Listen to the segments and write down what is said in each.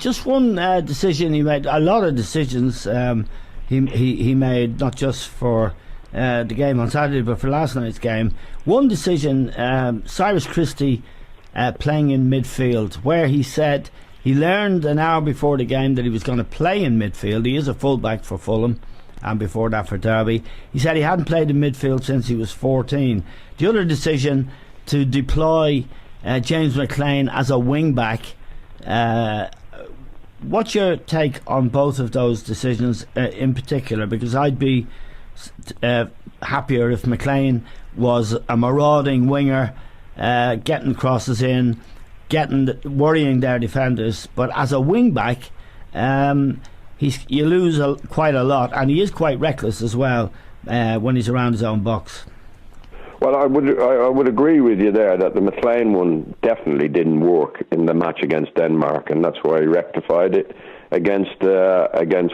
just one decision he made. A lot of decisions he made, not just for the game on Saturday, but for last night's game. One decision, Cyrus Christie playing in midfield, where he said he learned an hour before the game that he was going to play in midfield. He is a fullback for Fulham, and before that for Derby. He said he hadn't played in midfield since he was 14. The other decision to deploy James McLean as a wing back. What's your take on both of those decisions in particular? Because I'd be happier if McLean was a marauding winger, getting crosses in, worrying their defenders. But as a wing back, you lose quite a lot, and he is quite reckless as well when he's around his own box. Well, I would agree with you there that the McLean one definitely didn't work in the match against Denmark, and that's why he rectified it against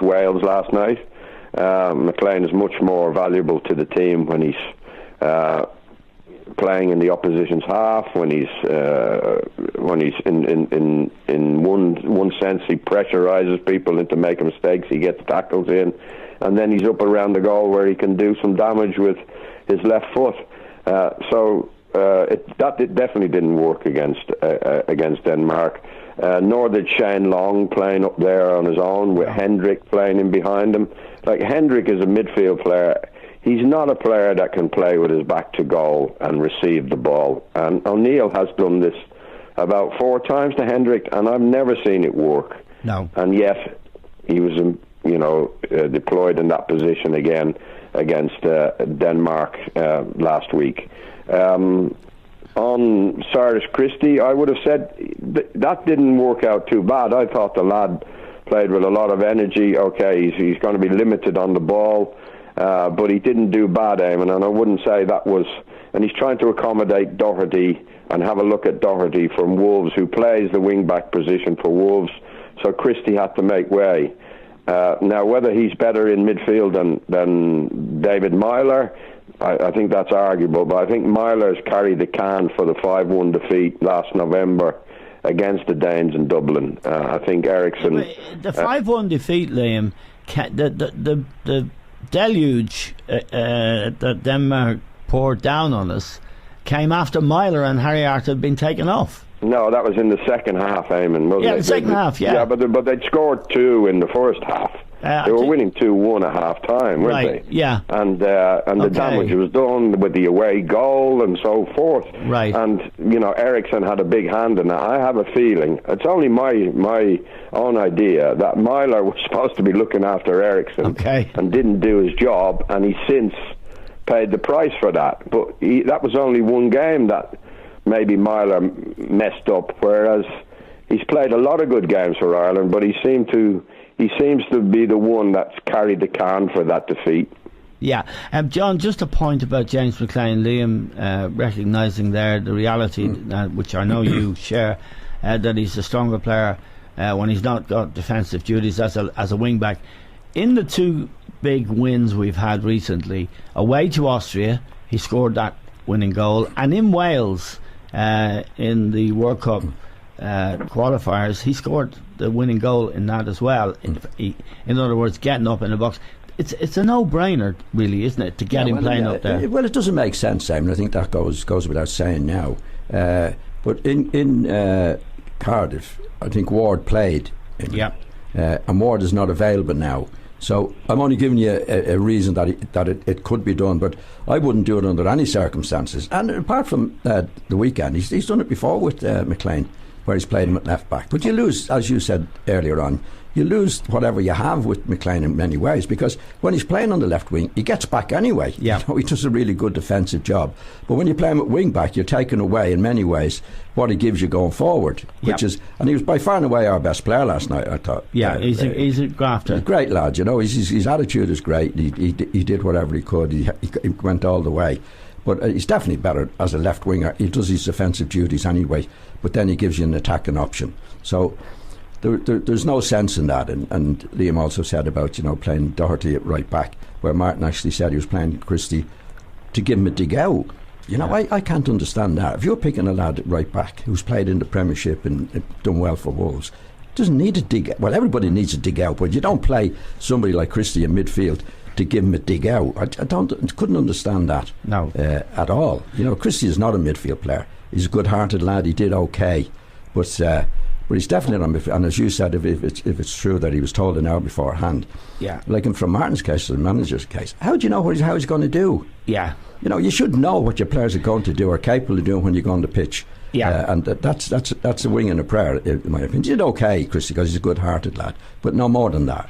Wales last night. McLean is much more valuable to the team when he's playing in the opposition's half. When he's in one sense, he pressurizes people into making mistakes. He gets tackles in, and then he's up around the goal where he can do some damage with his left foot. It definitely didn't work against Denmark. Nor did Shane Long playing up there on his own with Hendrick playing in behind him. Like, Hendrick is a midfield player. He's not a player that can play with his back to goal and receive the ball. And O'Neill has done this about 4 times to Hendrick, and I've never seen it work. No. And yet he was, deployed in that position again against Denmark last week. On Cyrus Christie, I would have said that didn't work out too bad. I thought the lad played with a lot of energy. Okay, he's going to be limited on the ball, but he didn't do bad, Eamon, and I wouldn't say that was... And he's trying to accommodate Doherty, and have a look at Doherty from Wolves, who plays the wing-back position for Wolves, so Christie had to make way. Now, whether he's better in midfield than David Meyler, I think that's arguable, but I think Meyler's carried the can for the 5-1 defeat last November against the Danes in Dublin. I think Eriksson... The 5-1 defeat, Liam, the deluge that Denmark poured down on us came after Meyler and Harry Hart had been taken off. No, that was in the second half, Eamon. Yeah, the second half, yeah. Yeah, but they'd scored 2 in the first half. They were winning 2-1 at half time, weren't they? Yeah. And the damage was done with the away goal and so forth. Right. And Eriksson had a big hand in that. I have a feeling, it's only my own idea, that Meyler was supposed to be looking after Eriksson and didn't do his job, and he since paid the price for that. But that was only one game that maybe Meyler messed up, whereas he's played a lot of good games for Ireland, but he seems to be the one that's carried the can for that defeat. Yeah. John, just a point about James McLean. Liam recognising there the reality, which I know you share, that he's a stronger player when he's not got defensive duties as a wing back. In the 2 big wins we've had recently, away to Austria, he scored that winning goal, and in Wales in the World Cup qualifiers, he scored the winning goal in that as well. In other words, getting up in the box. It's a no-brainer, really, isn't it, to get him playing up there? Well, it doesn't make sense, Simon. I think that goes without saying now. But in Cardiff, I think Ward played. And Ward is not available now. So I'm only giving you a reason that it could be done, but I wouldn't do it under any circumstances. And apart from the weekend, he's done it before with McLean, where he's played him at left back. But you lose, as you said earlier on, you lose whatever you have with McLean in many ways, because when he's playing on the left wing, he gets back anyway. Yeah. He does a really good defensive job. But when you play him at wing back, you're taking away in many ways what he gives you going forward, which is, and he was by far and away our best player last night, I thought. Yeah, he's a grafter. He's a great lad, his attitude is great. He did whatever he could. He went all the way. But he's definitely better as a left winger. He does his defensive duties anyway, but then he gives you an attacking option. So there's no sense in that. And Liam also said about playing Doherty at right back, where Martin actually said he was playing Christie to give him a dig out. I can't understand that. If you're picking a lad at right back who's played in the Premiership and done well for Wolves, Doesn't need to dig. Well, everybody needs to dig out, but you don't play somebody like Christie in midfield to give him a dig out. I couldn't understand that. No, at all. You know, Christie is not a midfield player. He's a good-hearted lad. He did okay, but he's definitely not midfield. And as you said, if it's true that he was told an hour beforehand, like in from Martin's case, the manager's case, how do you know how he's going to do? Yeah, you know, you should know what your players are going to do or capable of doing when you go on the pitch. Yeah, and that's a wing and a prayer, in my opinion. He did okay, Christie, because he's a good-hearted lad, but no more than that.